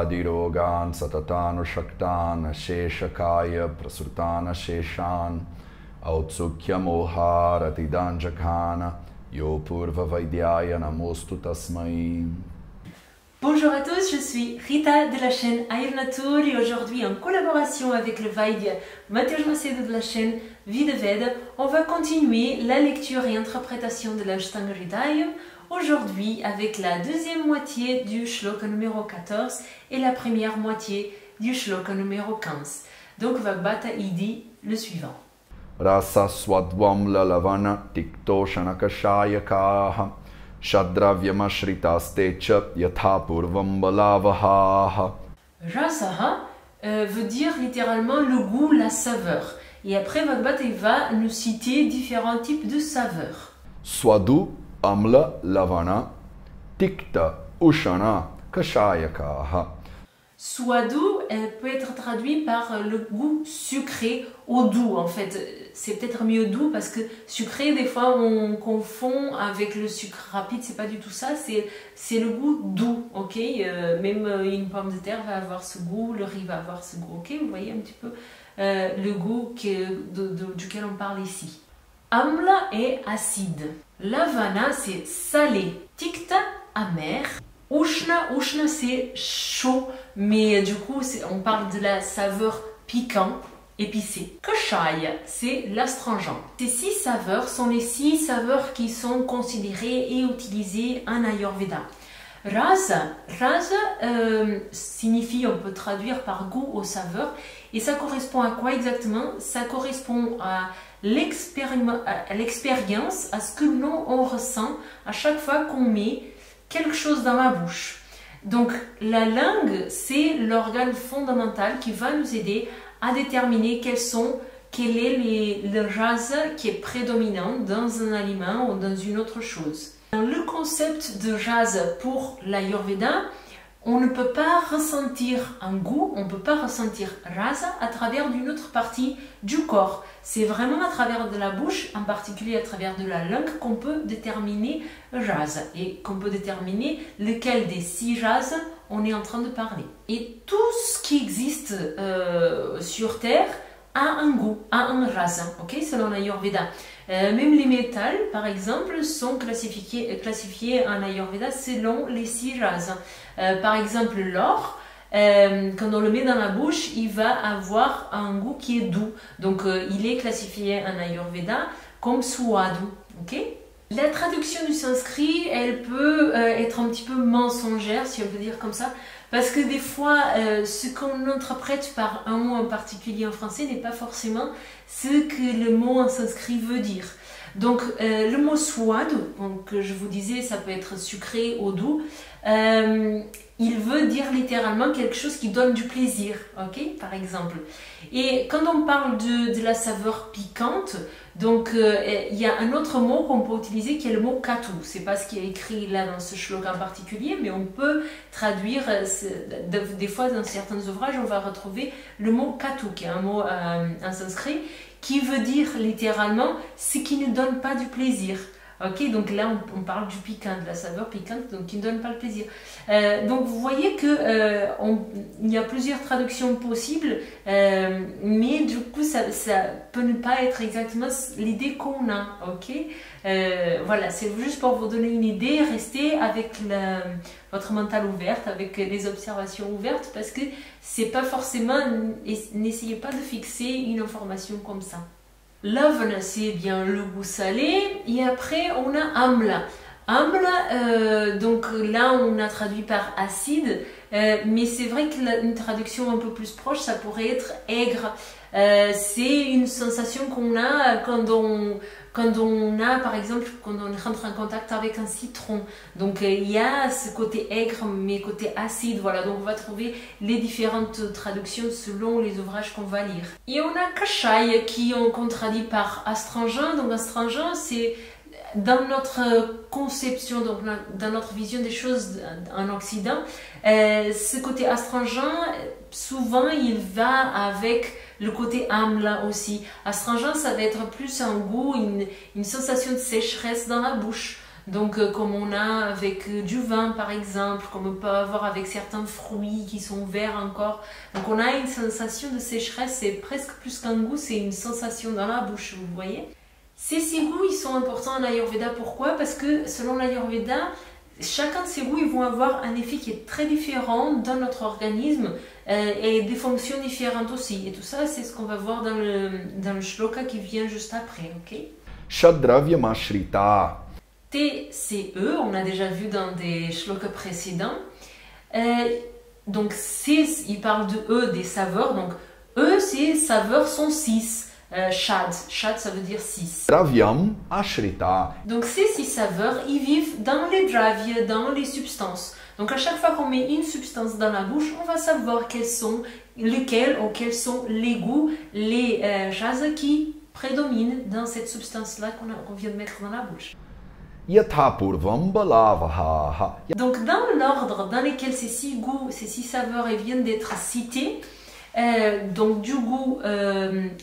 Vyadirogan Satatanu Shaktan Sheshakaya Prasurtana Sheshan Autsukya Moharatidanjakana Yopurva Vaidyaya Namostu Tasmai. Bonjour à tous, je suis Rita de la chaîne Ayurnatur et aujourd'hui en collaboration avec le Vaidya Mateusz Macedo de la chaîne Vie de Veda, on va continuer la lecture et interprétation de l'Ashtanga Hridayam aujourd'hui avec la deuxième moitié du shloka numéro 14 et la première moitié du shloka numéro 15. Donc Vagbata il dit le suivant. Rasa Swadvam Lalavana Tikto Shanakashayakaha Shadravyamashritasthecha Yathapurvam Balavaha. Rasaha veut dire littéralement le goût, la saveur. Et après Vagbata il va nous citer différents types de saveurs. Swadu Amla Lavana Tikta Ushana Kashayakaha. Swadu peut être traduit par le goût sucré au doux. En fait, c'est peut-être mieux doux parce que sucré, des fois, on confond avec le sucre rapide. C'est pas du tout ça. C'est le goût doux, ok. Même une pomme de terre va avoir ce goût, le riz va avoir ce goût, ok. Vous voyez un petit peu le goût duquel on parle ici. Amla est acide. Lavana, c'est salé. Tikta, amer. Ushna, Ushna c'est chaud, mais du coup on parle de la saveur piquant, épicée. Kashaya, c'est l'astringent. Ces 6 saveurs sont les 6 saveurs qui sont considérées et utilisées en Ayurveda. Rasa signifie, on peut traduire par goût aux saveurs, et ça correspond à quoi exactement? Ça correspond à l'expérience, à ce que on ressent à chaque fois qu'on met quelque chose dans la bouche. Donc la langue, c'est l'organe fondamental qui va nous aider à déterminer quel est le rasa qui est prédominant dans un aliment ou dans une autre chose. Dans le concept de rasa pour l'Ayurveda, on ne peut pas ressentir un goût, on ne peut pas ressentir rasa à travers une autre partie du corps. C'est vraiment à travers de la bouche, en particulier à travers de la langue, qu'on peut déterminer rasa et qu'on peut déterminer lequel des 6 rasa on est en train de parler. Et tout ce qui existe sur Terre a un goût, a un rasa, ok, selon l'Ayurveda. Même les métals, par exemple, sont classifiés en Ayurveda selon les 6 rasas. Par exemple, l'or, quand on le met dans la bouche, il va avoir un goût qui est doux. Donc, il est classifié en Ayurveda comme swadu. Okay? La traduction du sanskrit, elle peut être un petit peu mensongère, si on peut dire comme ça, parce que des fois, ce qu'on interprète par un mot en particulier en français n'est pas forcément ce que le mot en sanskrit veut dire. Donc, le mot swadu, que je vous disais, ça peut être sucré ou doux, il veut dire littéralement quelque chose qui donne du plaisir, ok, par exemple. Et quand on parle de la saveur piquante, donc il y a un autre mot qu'on peut utiliser qui est le mot katu. C'est pas ce qui est écrit là dans ce shloka en particulier, mais on peut traduire, des fois dans certains ouvrages, on va retrouver le mot katu, qui est un mot en sanskrit, qui veut dire littéralement ce qui ne donne pas du plaisir. Ok, donc là on parle du piquant, de la saveur piquante, donc qui ne donne pas le plaisir. Donc vous voyez que il y a plusieurs traductions possibles, mais du coup ça peut ne pas être exactement l'idée qu'on a. Ok, voilà, c'est juste pour vous donner une idée. Restez avec votre mental ouverte, avec les observations ouvertes, parce que c'est pas forcément. N'essayez pas de fixer une information comme ça. Lavana, c'est bien le goût salé, et après on a amla. Amla, donc là on a traduit par acide, mais c'est vrai qu'une traduction un peu plus proche, ça pourrait être aigre. C'est une sensation qu'on a quand on a, par exemple, quand on rentre en contact avec un citron. Donc il y a ce côté aigre, mais côté acide, voilà. Donc on va trouver les différentes traductions selon les ouvrages qu'on va lire. Et on a kashaya qu'on traduit par astringent. Donc astringent, c'est dans notre conception, donc dans notre vision des choses en Occident, ce côté astringent, souvent il va avec le côté amla aussi. Astringent, ça va être plus un goût, une sensation de sécheresse dans la bouche. Donc comme on a avec du vin par exemple, comme on peut avoir avec certains fruits qui sont verts encore. Donc on a une sensation de sécheresse, c'est presque plus qu'un goût, c'est une sensation dans la bouche, vous voyez. Ces 6 goûts, ils sont importants en Ayurveda, pourquoi? Parce que selon l'Ayurveda, chacun de ces goûts, ils vont avoir un effet qui est très différent dans notre organisme et des fonctions différentes aussi. Et tout ça, c'est ce qu'on va voir dans le shloka qui vient juste après, ok? Shadravyamashrita. TCE, on a déjà vu dans des shlokas précédents. Donc, il parle de E, des saveurs. Donc, E, ces saveurs sont 6. Shad, ça veut dire 6. Dravyam ashrita. Donc, ces 6 saveurs, ils vivent dans les dravya, dans les substances. Donc, à chaque fois qu'on met une substance dans la bouche, on va savoir quels sont les goûts, les jazas qui prédominent dans cette substance-là qu'on vient de mettre dans la bouche. Yathapurvam balavaha. Donc, dans l'ordre dans lequel ces 6 goûts, ces 6 saveurs viennent d'être cités, donc du goût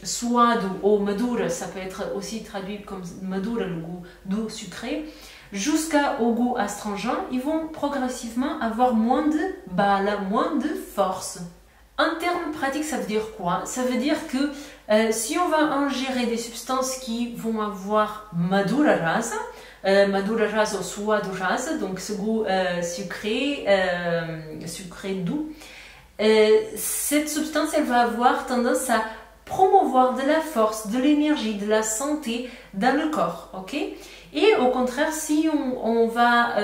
swadu ou madura, ça peut être aussi traduit comme madura, le goût doux, sucré, jusqu'au goût astringent, ils vont progressivement avoir moins de bala, moins de force. En termes pratiques, ça veut dire quoi? Ça veut dire que si on va ingérer des substances qui vont avoir madura rasa, madura rasa ou swadu rasa, donc ce goût sucré doux, cette substance, elle va avoir tendance à promouvoir de la force, de l'énergie, de la santé dans le corps, ok? Et au contraire, si on va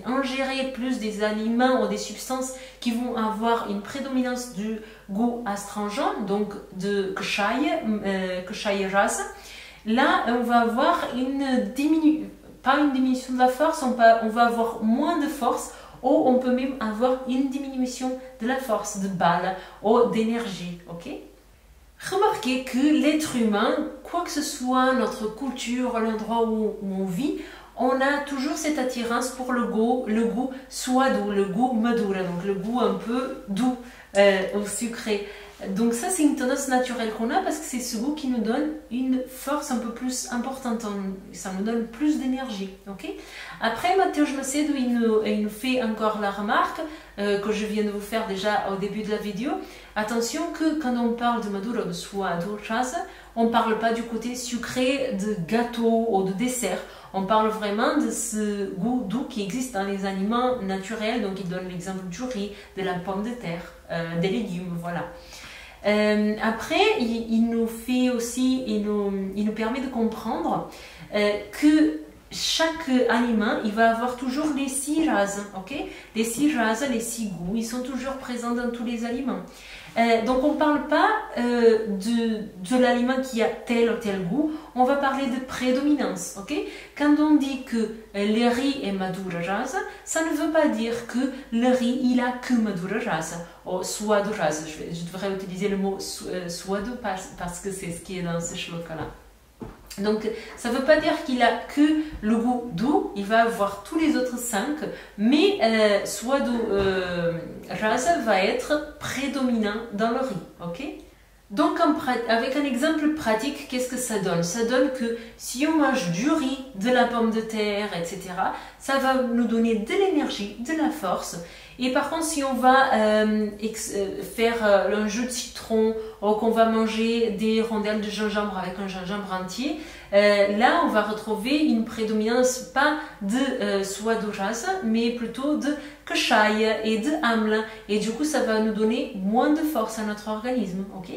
ingérer plus des aliments ou des substances qui vont avoir une prédominance du goût astringent, donc de kshaya rasa, là, on va avoir pas une diminution de la force, on va avoir moins de force, ou on peut même avoir une diminution de la force, de balle ou d'énergie, ok? Remarquez que l'être humain, quoi que ce soit notre culture, l'endroit où on vit, on a toujours cette attirance pour le goût swadu, le goût madura, donc le goût un peu doux ou sucré. Donc ça, c'est une tendance naturelle qu'on a parce que c'est ce goût qui nous donne une force un peu plus importante, ça nous donne plus d'énergie. Okay? Après, Mateusz Macedo, il nous fait encore la remarque que je viens de vous faire déjà au début de la vidéo. Attention que quand on parle de madura, de swadu, on ne parle pas du côté sucré de gâteau ou de dessert. On parle vraiment de ce goût doux qui existe dans les aliments naturels. Donc, il donne l'exemple du riz, de la pomme de terre, des légumes, voilà. Après, il nous fait aussi, il nous permet de comprendre que chaque aliment, il va avoir toujours les 6 rases, ok? Les 6 rases, les 6 goûts, ils sont toujours présents dans tous les aliments. Donc on ne parle pas de l'aliment qui a tel ou tel goût, on va parler de prédominance, ok? Quand on dit que le riz est madura rasa, ça ne veut pas dire que le riz, il a que madura rasa, ou swadu rasa. Je devrais utiliser le mot swadu parce que c'est ce qui est dans ce shloka-là. Donc, ça ne veut pas dire qu'il a que le goût doux, il va avoir tous les autres 5, mais swadu rasa va être prédominant dans le riz, ok? Donc, avec un exemple pratique, qu'est-ce que ça donne? Ça donne que si on mange du riz, de la pomme de terre, etc., ça va nous donner de l'énergie, de la force. Et par contre, si on va faire un jus de citron ou qu'on va manger des rondelles de gingembre avec un gingembre entier, là, on va retrouver une prédominance pas de swadu rasa, mais plutôt de kshaya et de amla. Et du coup, ça va nous donner moins de force à notre organisme, ok?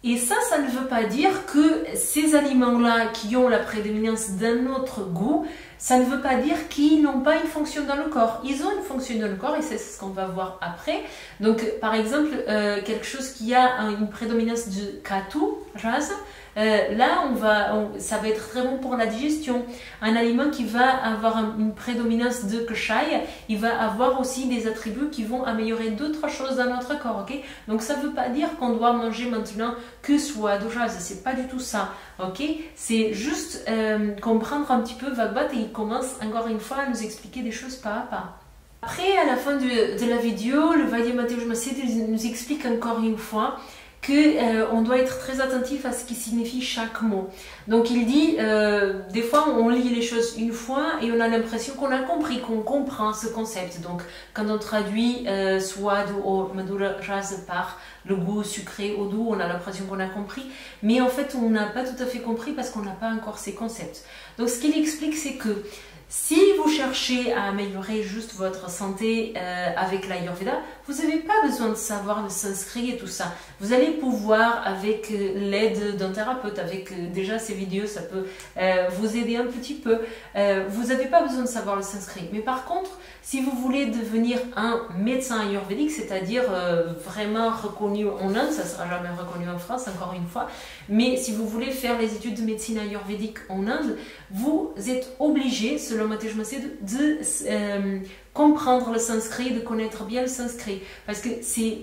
Et ça ne veut pas dire que ces aliments-là qui ont la prédominance d'un autre goût, ça ne veut pas dire qu'ils n'ont pas une fonction dans le corps. Ils ont une fonction dans le corps et c'est ce qu'on va voir après. Donc, par exemple, quelque chose qui a une prédominance de katu, rasa, là, ça va être très bon pour la digestion. Un aliment qui va avoir une prédominance de kshaya, il va avoir aussi des attributs qui vont améliorer d'autres choses dans notre corps. Okay? Donc, ça ne veut pas dire qu'on doit manger maintenant que swadu rasa. C'est pas du tout ça. Okay? C'est juste comprendre un petit peu Bhagavad et il commence encore une fois à nous expliquer des choses pas à pas. Après, à la fin de la vidéo, le Vaidya Mateusz Macedo nous explique encore une fois qu'on doit être très attentif à ce qui signifie chaque mot. Donc il dit, des fois on lit les choses une fois et on a l'impression qu'on a compris, qu'on comprend ce concept. Donc quand on traduit suado ou madura ras par le goût sucré ou doux, on a l'impression qu'on a compris, mais en fait on n'a pas tout à fait compris parce qu'on n'a pas encore ces concepts. Donc ce qu'il explique, c'est que si vous cherchez à améliorer juste votre santé avec l'Ayurveda, vous n'avez pas besoin de savoir le sanskrit et tout ça. Vous allez pouvoir, avec l'aide d'un thérapeute, avec déjà ces vidéos, ça peut vous aider un petit peu. Vous n'avez pas besoin de savoir le sanskrit. Mais par contre, si vous voulez devenir un médecin ayurvédique, c'est-à-dire vraiment reconnu en Inde, ça ne sera jamais reconnu en France, encore une fois, mais si vous voulez faire les études de médecine ayurvédique en Inde, vous êtes obligé, selon Matej Macedo, de comprendre le sanskrit, de connaître bien le sanskrit, parce que c'est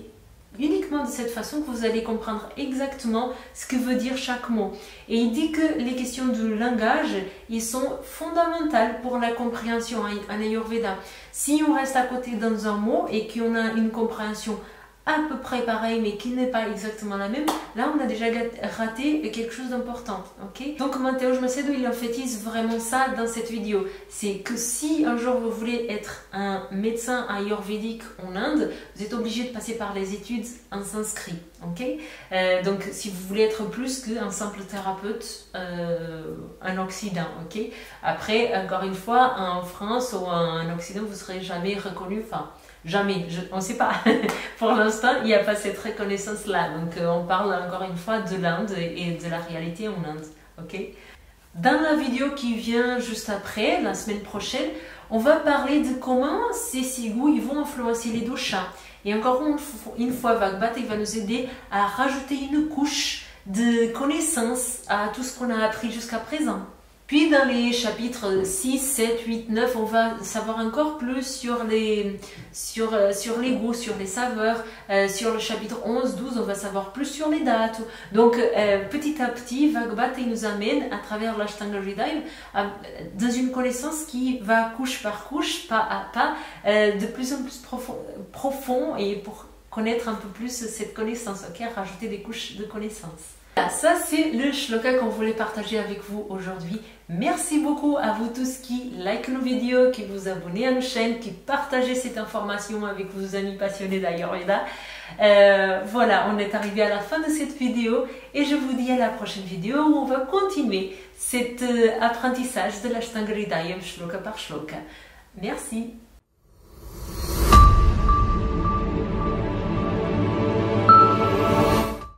uniquement de cette façon que vous allez comprendre exactement ce que veut dire chaque mot. Et il dit que les questions de langage, ils sont fondamentales pour la compréhension en Ayurveda. Si on reste à côté dans un mot et qu'on a une compréhension à peu près pareille mais qui n'est pas exactement la même, là on a déjà raté quelque chose d'important. Okay? Donc Matej Macedo, il emphasis vraiment ça dans cette vidéo. C'est que si un jour vous voulez être un médecin ayurvédique en Inde, vous êtes obligé de passer par les études en sanskrit. Okay? Donc si vous voulez être plus qu'un simple thérapeute en Occident. Okay? Après, encore une fois, en France ou en Occident, vous ne serez jamais reconnu. Enfin, jamais, on ne sait pas. Pour l'instant, il n'y a pas cette reconnaissance-là. Donc, on parle encore une fois de l'Inde et de la réalité en Inde. Okay? Dans la vidéo qui vient juste après, la semaine prochaine, on va parler de comment ces 6 goûts ils vont influencer les doshas. Et encore une fois, Vagbata il va nous aider à rajouter une couche de connaissances à tout ce qu'on a appris jusqu'à présent. Puis dans les chapitres 6, 7, 8, 9, on va savoir encore plus sur les goûts, sur les saveurs. Sur le chapitre 11, 12, on va savoir plus sur les dates. Donc petit à petit, Vagbata nous amène à travers l'Ashtanga Hridayam dans une connaissance qui va couche par couche, pas à pas, de plus en plus profond et pour connaître un peu plus cette connaissance, okay? Rajouter des couches de connaissances. Ça, c'est le shloka qu'on voulait partager avec vous aujourd'hui. Merci beaucoup à vous tous qui likent nos vidéos, qui vous abonnez à nos chaînes, qui partagez cette information avec vos amis passionnés d'Ayurveda. Voilà, on est arrivé à la fin de cette vidéo et je vous dis à la prochaine vidéo où on va continuer cet apprentissage de l'Ashtanga Hridayam shloka par shloka. Merci.